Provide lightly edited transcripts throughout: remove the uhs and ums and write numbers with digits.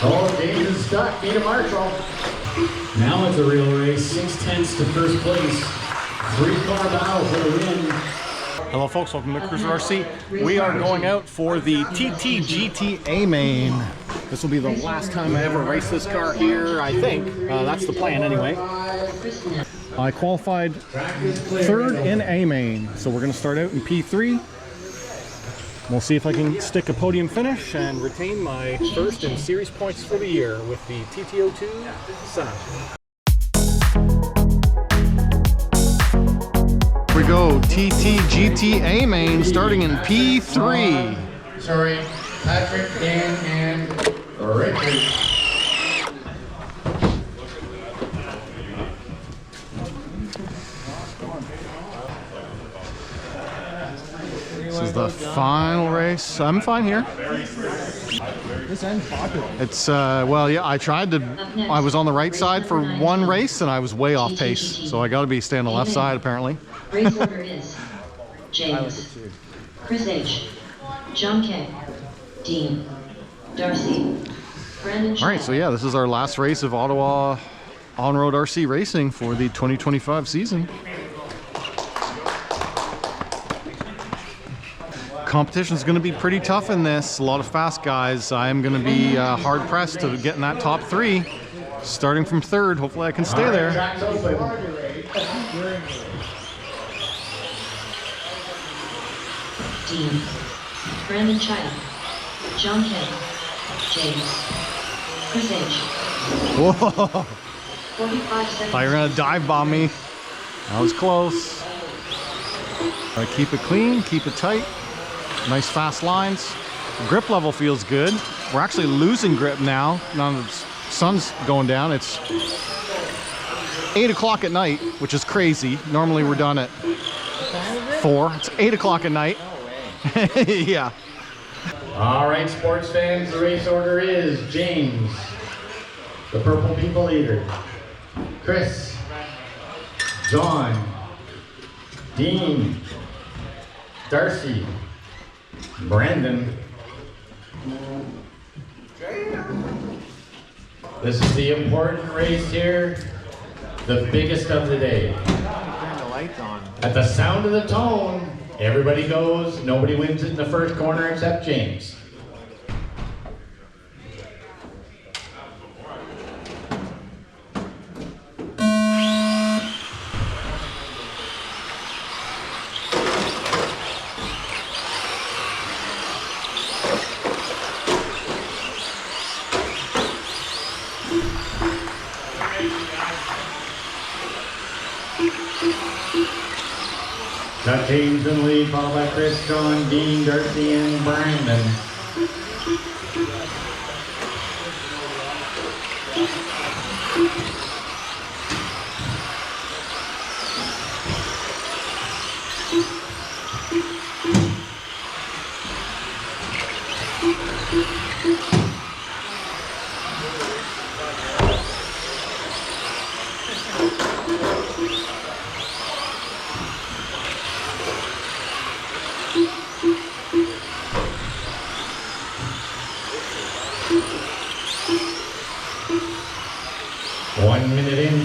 Oh, James is stuck. Need a marshal. Now it's a real race. 6/10 to first place. 3-car battle for the win. Hello folks, welcome to Netcruzer RC. We are going out for the TTGT A-Main. This will be the last time I ever race this car here, I think. That's the plan anyway. I qualified third in A-Main, so we're going to start out in P3. We'll see if I can stick a podium finish and retain my first in series points for the year with the TT02 setup. Here we go, TTGT A-Main starting in P3. Sorry, Patrick, Dan, and Richard. This is the final race. I'm fine here. This end's popular. It's, well, yeah, I was on the right side for one race and I was way off pace. So I got to be staying on the left side apparently. Race order is James, Chris H, John K, Dean, Darcy, Brandon. All right, so yeah, this is our last race of Ottawa on-road RC racing for the 2025 season. Competition's going to be pretty tough in this. A lot of fast guys. I am going to be hard pressed to get in that top 3. Starting from third, hopefully I can stay there. Dean, Brandon Child, John K, James, Chris H. Whoa! 45 seconds. Thought you were going to dive bomb me. That was close. Keep it clean, keep it tight. Nice fast lines. Grip level feels good. We're actually losing grip now. Now the sun's going down. It's 8 o'clock at night, which is crazy. Normally we're done at 4. It's 8 o'clock at night. Yeah. All right, sports fans, the race order is James, the Purple People leader, Chris, John, Dean, Darcy, Brandon. This is the important race here, the biggest of the day. At the sound of the tone, everybody goes. Nobody wins it in the first corner except James. Got James in the lead, followed by Chris, John, Dean, Darcy, and Brandon.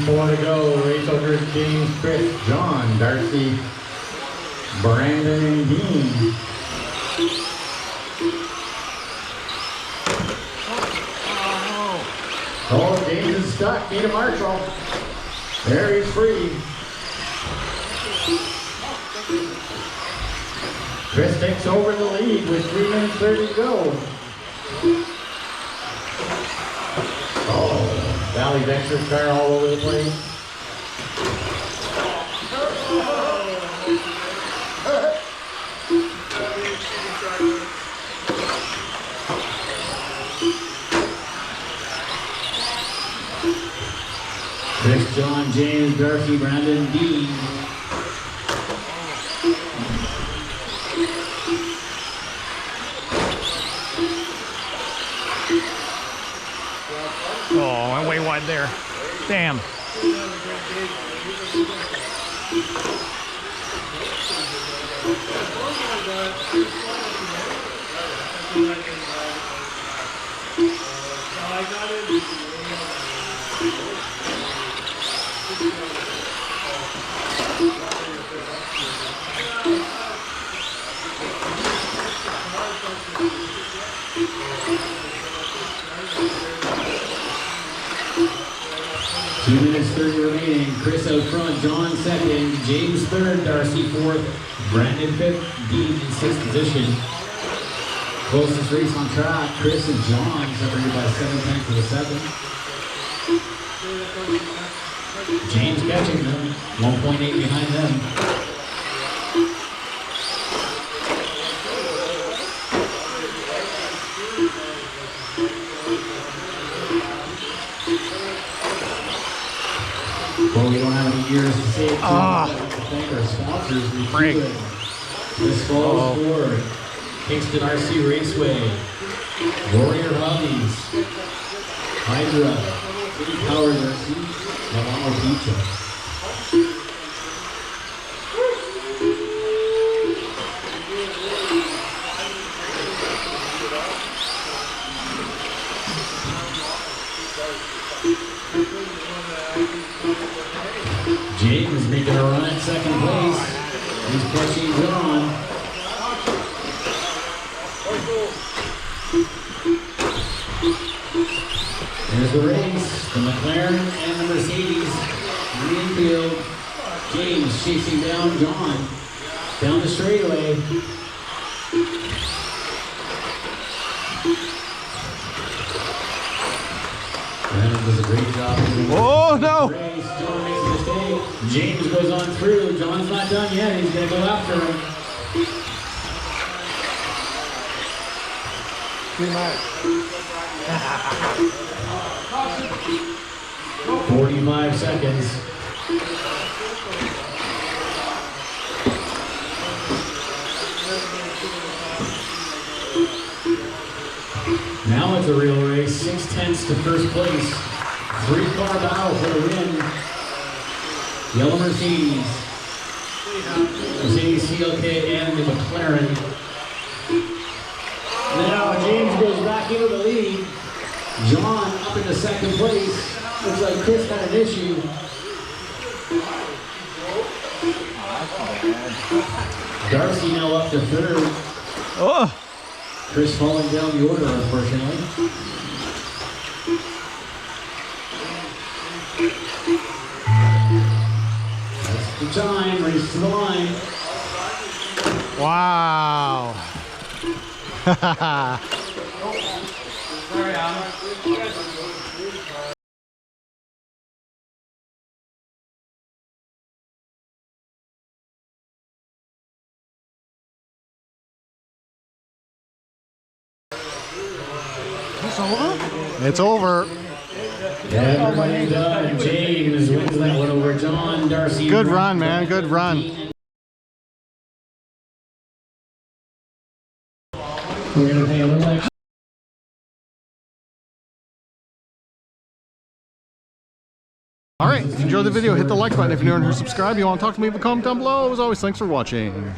Four to go. Race order is James, Chris, John, Darcy, Brandon, and Dean. Oh, James is stuck. Need a marshal. There, he's free. Chris takes over the lead with 3 minutes 30 to go. Valley Vector's car all over the place. Chris, John, James, Darcy, Brandon, Dean. Oh, I'm way wide there. Damn. Two minutes 30 remaining. Chris out front, John second, James third, Darcy fourth, Brandon fifth, Dean in sixth position. Closest race on track, Chris and John separated by 7 tenths of a second. James catching them, 1.8 behind them. Well, we don't have any years to save. To thank our sponsors. We do it. This falls forward. Kingston RC Raceway, Warrior Hobbies, Hydra, City Power RC, Milano Pizza. James making a run at second place. He's catching John. There's the race. The McLaren and the Mercedes. Greenfield. James chasing down John. Down the straightaway. Brandon does a great job. Oh no! Race. John makes a mistake. James goes on through. John's not done yet. He's going to go after him. Too much. 45 seconds. Now it's a real race. 6 tenths to first place. 3-car battle for the win. Yellow Mercedes. Mercedes CLK and the McLaren. Now James goes back into the lead. John up into second place. Looks like Chris had an issue. Darcy now up to third. Oh! Chris falling down the order, unfortunately. That's the time. Race to the line. Wow! It's over? It's over. Everybody done. James wins that one over John. Darcy. Good run, man. Good run. We're going to pay a little extra. Alright, if you enjoyed the video, hit the like button. If you're new and subscribe, you want to talk to me, leave a comment down below. As always, thanks for watching.